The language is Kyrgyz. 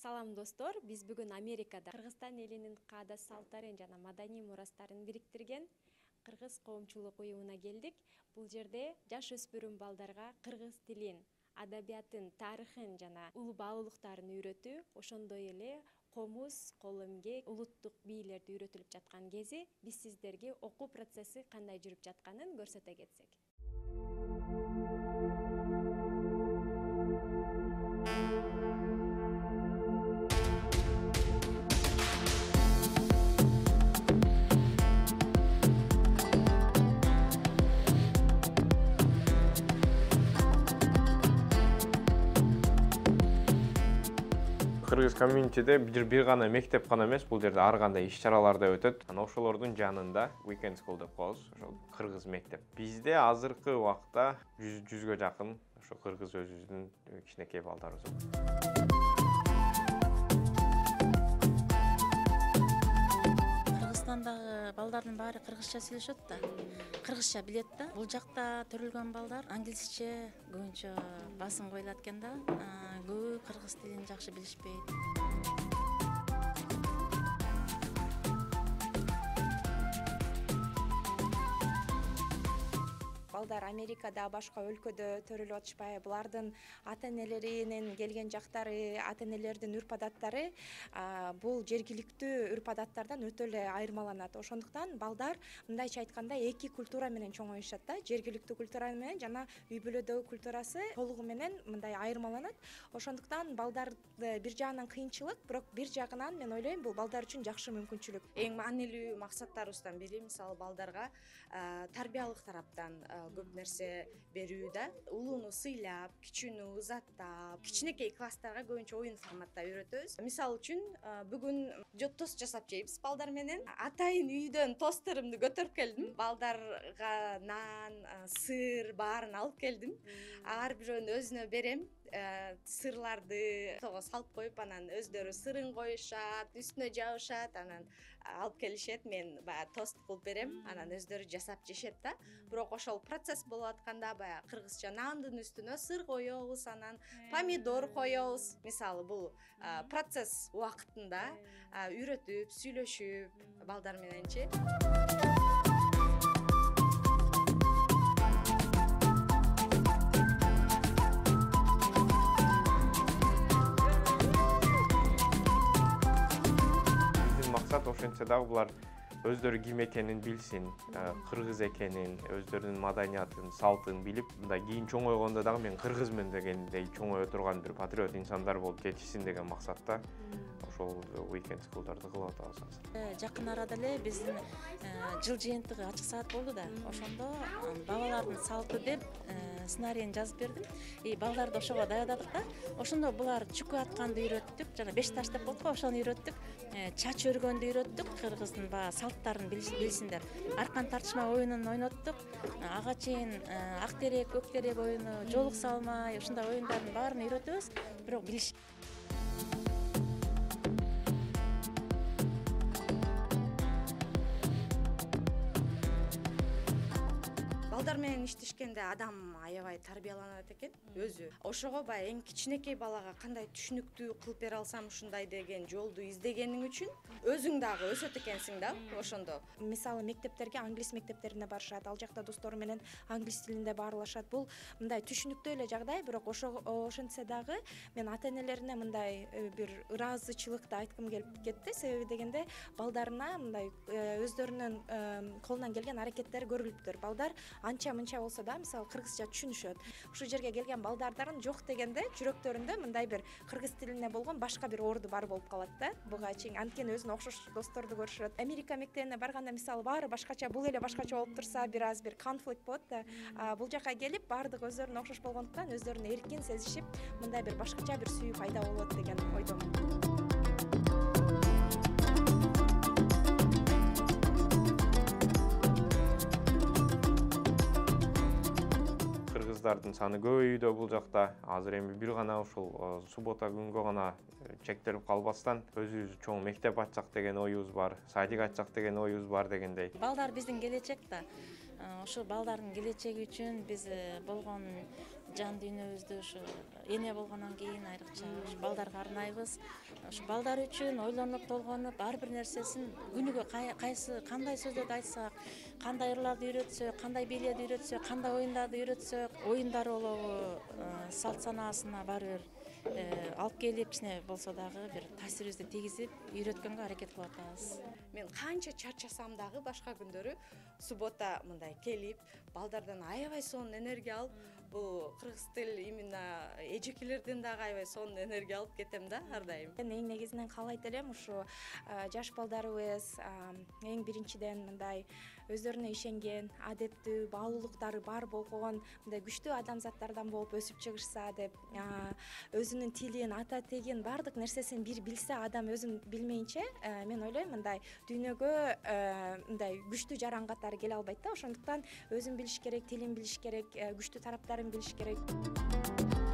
Салам достор, биз бүгүн Америкада Кыргызстан элинин каада салттарын жана маданий мурастарын бириктирген кыргыз коомчулук уюмуна келдик. Бул жерде жаш өспүрүм балдарга кыргыз тилин, адабиятын, тарыхын жана улуу баалуулуктарын үйрөтүү, ошондой эле комуз, кол эмгек, улуттук бийлерди үйрөтүлүп жаткан кези биз сиздерге окуу процесси кандай жүрүп жатканын көрсөтө кетсек. Кыргыз комьюнитиде бир гана мектеп гана эмес, бул жерде ар кандай иш-чаралар да өтөт. Ошолордун жанында Weekend School деп коебуз, ошол кыргыз мектеп. Бизде азыркы убакта 100гө жакын ошо кыргыз өзүбүздүн кичинекей балдарыбыз бар. Кыргызстандагы балдардын баары кыргызча сүйлөшөт да, кыргызча билет да. Бул жакта төрөлгөн балдар англисче көбүнчө басым коюлат экен да. Көбү кыргыз тилин жакшы билишпейт. Балдар Америкада, башка өлкөдө төрөлүп атышпайбы? Булардын ата-энелеринин келген жактары, ата-энелердин үрп-адаттары бул жергиликтүү үрп-адаттардан өтө эле айырмаланат. Ошондуктан балдар мындайча айтканда эки культура менен чоңоюшат да. Жергиликтүү культура менен жана үй бүлөдөгү культурасы толугу менен мындай айырмаланат. Ошондуктан балдарды бир жагынан кыйынчылык, бирок бир жагынан мен ойлойм бул балдар үчүн жакшы мүмкүнчүлүк. Эң маанилүү максаттарыбыздан бири мисалы балдарга тарбиялык тараптан көп нерсе берүү да. Улууну сыйлап, кичүүнү узаттап, кичинекей класстарга көбүнчө оюн форматта үйрөтөбүз. Мисалы үчүн бүгүн тост жасап жейбиз балдар менен. Атайын үйдөн тостторумду көтөрүп келдим. Балдарга нан, сыр баарын алып келдим. Ар бирөөнү өзүнө берем. Сырларды того салып коюп, анан өздөрү сырын коюшат, үстүнө жабышат, анан алып келишет. Мен баягы тост кылып берем, анан өздөрү жасап жешет да. Бирок ошол процесс болуп атканда баягы кыргызча нандын үстүнө сыр коебуз, анан помидор коебуз. Мисалы бул процесс убактында үйрөтүп, сүйлөшүп балдар мененчи. Ошентсе дагы булар өздөрү ким экенин билсин, кыргыз экенин, өздөрүнүн маданиятын, салтын билип, мындай кийин чоңойгондо дагы мен кыргызмын дегендей чоңое турган бир патриот инсандар болуп кетишсин деген максатта ошол Weekend School'дарды кылып атабыз азыр. Жакын арада эле биздин жыл жыйынтыгы ачык саат болду да. Ошондо балалардын салты деп сценарийин жазып бердим. Балдарды ошого даядадык да. Ошондо булар чүкө атканды үйрөттүк, жана 5 таш деп коет го, ошону үйрөттүк. Чач өргөндү үйрөттүк, кыргыздын салттарын билсиндер. Аркан тартышма оюнун ойноттук. Ага чейин ак терек, көк терек оюну, жоолук салмай, ушундай оюндардын баарын үйрөтөбүз. Бирок билиш балдар менен иштешкенде адам аябай тарбияланат экен өзү. Ошого баягы эң кичинекей балага кандай түшүнүктүү кылып бере алсам ушундай деген жолду издегениң үчүн өзүң дагы өсөт экенсиң да ошондо. Мисалы мектептерге, англис мектептерине барышат, ал жакта достору менен англис тилинде баарлашат. Бул мындай түшүнүктүү эле жагдай, бирок ошентсе дагы мен ата-энелерине мындай бир ыраазычылыкты айткым келип кетти. Себеби дегенде балдарына мындай өздөрүнүн колунан келген аракеттери көрүлүптүр. Балдар анча-мынча болсо да, мисалы кыргызча түшүнүшөт. Ушул жерге келген балдардын жок дегенде жүрөктөрүндө мындай бир кыргыз тилине болгон башка бир орду бар болуп калат да. Буга чейин анткени өзүнө окшош досторду көрүшөт. Америка мектебине барганда мисалы баары башкача, бул эле башкача болуп турса, бир аз бир конфликт болот да. Бул жака келип баардыгы өздөрүнө окшош болгондуктан өздөрүн эркин сезишип, мындай бир башкача бир сүйүү пайда болот деген ойдомун. Кыргыздардын саны көбөйүүдө бул жакта. Азыр эми бир гана ушул суббота күнгө гана чектелип калбастан өзүбүз чоң мектеп ачсак деген оюбуз бар, садик ачсак деген оюбуз бар дегендей. Балдар биздин келечек да. Ошол балдардын келечеги үчүн биз болгон жан дүйнөбүздү ушу эне болгондон кийин айрыкча ушу балдарга арнайбыз. Ушу балдар үчүн ойлонуп толгонуп ар бир нерсесин күнүгө кандай сөздөрдү айтсак, кандай ырларды үйрөтсөк, кандай бийлерди үйрөтсөк, кандай оюндарды үйрөтсөк, оюндар болобу, салт санаасына баары бир алып келип, кичине болсо дагы бир таасирибизди тийгизип үйрөткөнгө аракет кылып атабыз. Мен канча чарчасам дагы башка күндөрү суббота мындай келип, балдардан аябай сонун энергия алып, бул кыргыз тил именно эжекелерден дагы аябай сонун энергия алып кетем да ар дайым. Мен эң негизинен каалайт элем ушу жаш балдарыбыз эң биринчиден мындай өздөрүнө ишенген, адеттүү, баалуулуктары бар болгон мындай күчтүү адамзаттардан болуп өсүп чыгышса деп, өзүнүн тилин, ата тегин баардык нерсесин бир билсе, адам өзүн билмейинче, мен ойлойм мындай дүйнөгө мындай күчтүү жаран катары келе албайт да. Ошондуктан өзүн билиш керек, тилин билиш керек, күчтүү тараптарын билиш керек.